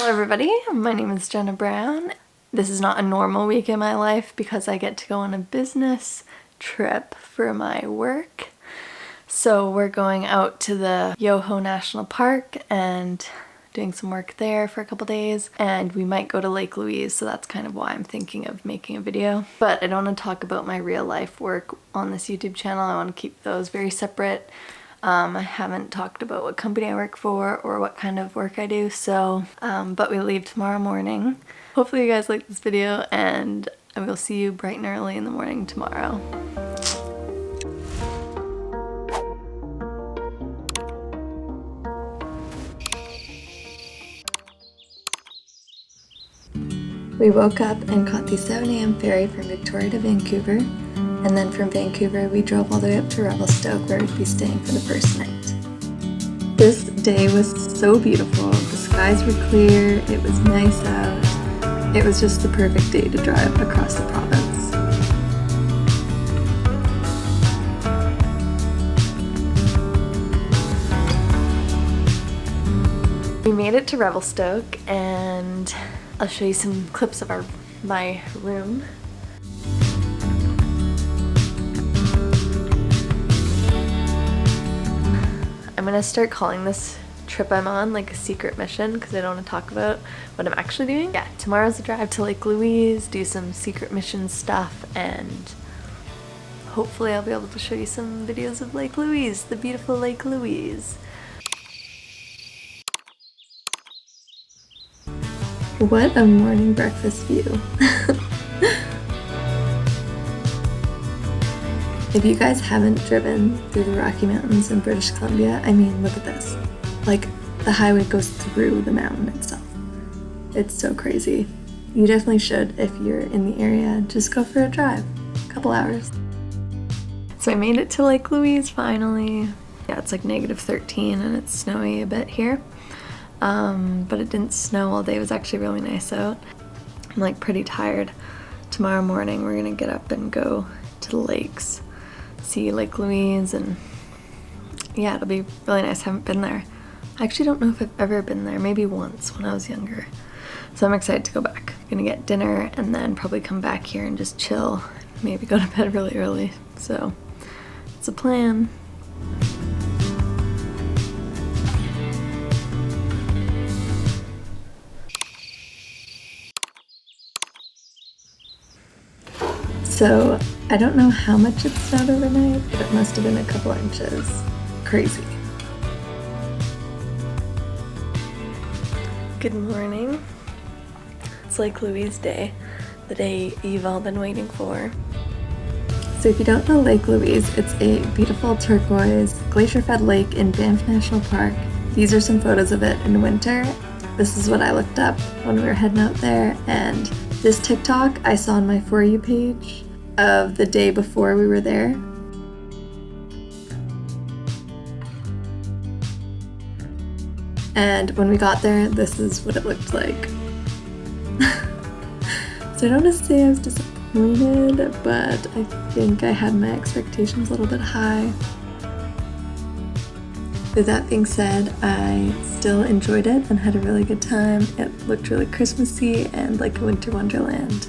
Hello everybody, my name is Jenna Brown. This is not a normal week in my life because I get to go on a business trip for my work. So we're going out to the Yoho National Park and doing some work there for a couple days, and we might go to Lake Louise, so that's kind of why I'm thinking of making a video. But I don't want to talk about my real life work on this YouTube channel. I want to keep those very separate. I haven't talked about what company I work for or what kind of work I do, so but we leave tomorrow morning. Hopefully you guys like this video, and I will see you bright and early in the morning tomorrow. We woke up and caught the 7 a.m. ferry from Victoria to Vancouver, and then from Vancouver we drove all the way up to Revelstoke, where we'd be staying for the first night. This day was so beautiful. The skies were clear, it was nice out. It was just the perfect day to drive across the province. We made it to Revelstoke, and I'll show you some clips of my room. I'm gonna start calling this trip I'm on like a secret mission because I don't want to talk about what I'm actually doing. Yeah, tomorrow's the drive to Lake Louise, do some secret mission stuff, and hopefully I'll be able to show you some videos of Lake Louise, the beautiful Lake Louise. What a morning breakfast view. If you guys haven't driven through the Rocky Mountains in British Columbia, I mean, look at this. Like, the highway goes through the mountain itself. It's so crazy. You definitely should if you're in the area. Just go for a drive. A couple hours. So I made it to Lake Louise finally. Yeah, it's like -13 and it's snowy a bit here. But it didn't snow all day. It was actually really nice out. I'm like pretty tired. Tomorrow morning we're gonna get up and go to the lakes. See Lake Louise, and yeah, it'll be really nice. I haven't been there. I actually don't know if I've ever been there, maybe once when I was younger. So I'm excited to go back. I'm gonna get dinner and then probably come back here and just chill. Maybe go to bed really early. So it's a plan. So I don't know how much it snowed overnight, but it must have been a couple inches. Crazy. Good morning. It's Lake Louise Day, the day you've all been waiting for. So if you don't know Lake Louise, it's a beautiful turquoise glacier-fed lake in Banff National Park. These are some photos of it in winter. This is what I looked up when we were heading out there, and this TikTok I saw on my For You page of the day before we were there. And when we got there, this is what it looked like. So I don't want to say I was disappointed, but I think I had my expectations a little bit high. With that being said, I still enjoyed it and had a really good time. It looked really Christmassy and like a winter wonderland.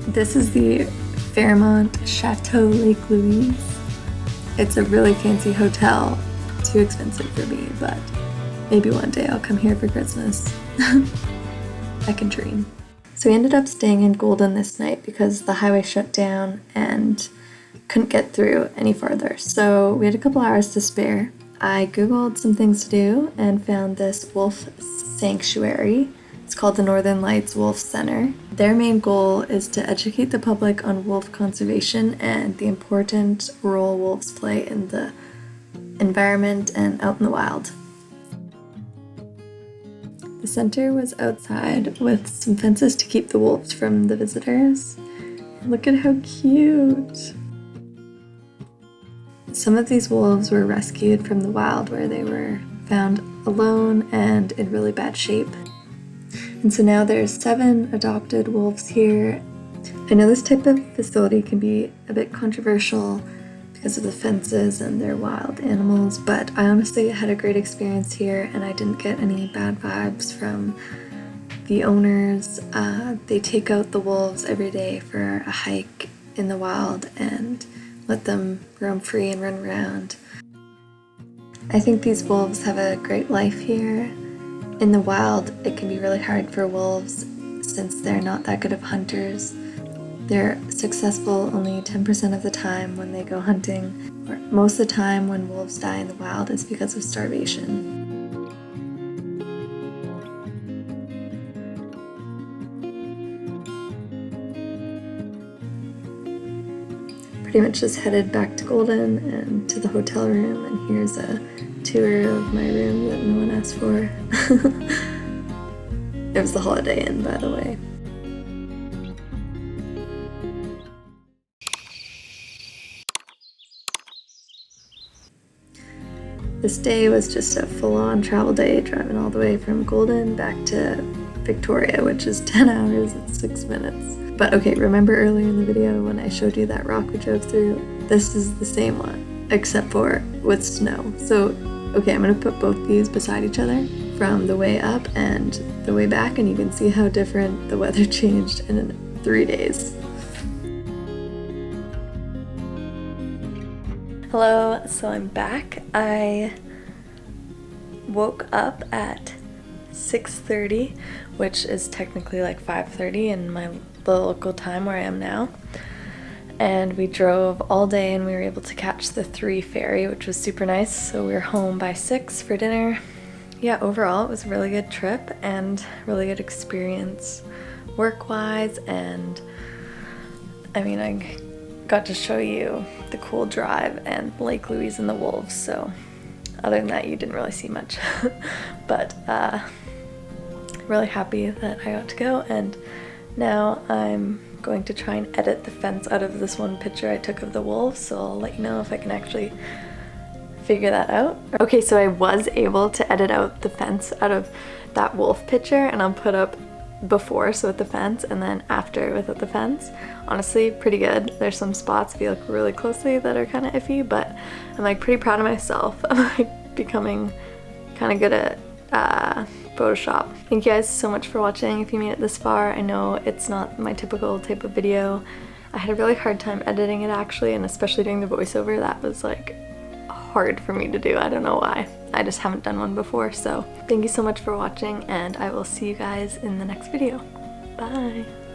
This is the Fairmont Chateau Lake Louise. It's a really fancy hotel. Too expensive for me, but maybe one day I'll come here for Christmas. I can dream. So we ended up staying in Golden this night because the highway shut down and couldn't get through any farther. So we had a couple hours to spare. I googled some things to do and found this wolf sanctuary. It's called the Northern Lights Wolf Center. Their main goal is to educate the public on wolf conservation and the important role wolves play in the environment and out in the wild. The center was outside with some fences to keep the wolves from the visitors. Look at how cute! Some of these wolves were rescued from the wild where they were found alone and in really bad shape. And so now there's 7 adopted wolves here. I know this type of facility can be a bit controversial because of the fences and their wild animals, but I honestly had a great experience here and I didn't get any bad vibes from the owners. They take out the wolves every day for a hike in the wild and let them roam free and run around. I think these wolves have a great life here. In the wild, it can be really hard for wolves since they're not that good of hunters. They're successful only 10% of the time when they go hunting. Most of the time when wolves die in the wild is because of starvation. Pretty much just headed back to Golden and to the hotel room, and here's a tour of my room that no one asked for. It was the Holiday Inn, by the way. This day was just a full-on travel day, driving all the way from Golden back to Victoria, which is 10 hours and 6 minutes. But okay, remember earlier in the video when I showed you that rock we drove through? This is the same one, except for with snow. So, okay, I'm gonna put both these beside each other from the way up and the way back, and you can see how different the weather changed in 3 days. Hello, so I'm back. I woke up at 6:30, which is technically like 5:30 in the local time where I am now. And we drove all day and we were able to catch the 3 ferry, which was super nice. So we were home by 6 for dinner. Yeah, overall it was a really good trip and really good experience work-wise, and I mean, I got to show you the cool drive and Lake Louise and the wolves, so other than that you didn't really see much. But really happy that I got to go, and now I'm going to try and edit the fence out of this one picture I took of the wolves, so I'll let you know if I can actually figure that out. Okay, so I was able to edit out the fence out of that wolf picture, and I'll put up before, so with the fence, and then after without the fence. Honestly, pretty good. There's some spots if you look really closely that are kind of iffy, but I'm like pretty proud of myself. I'm like becoming kind of good at Photoshop. Thank you guys so much for watching. If you made it this far, I know it's not my typical type of video. I had a really hard time editing it actually, and especially doing the voiceover. That was like hard for me to do. I don't know why. I just haven't done one before. So thank you so much for watching, and I will see you guys in the next video. Bye!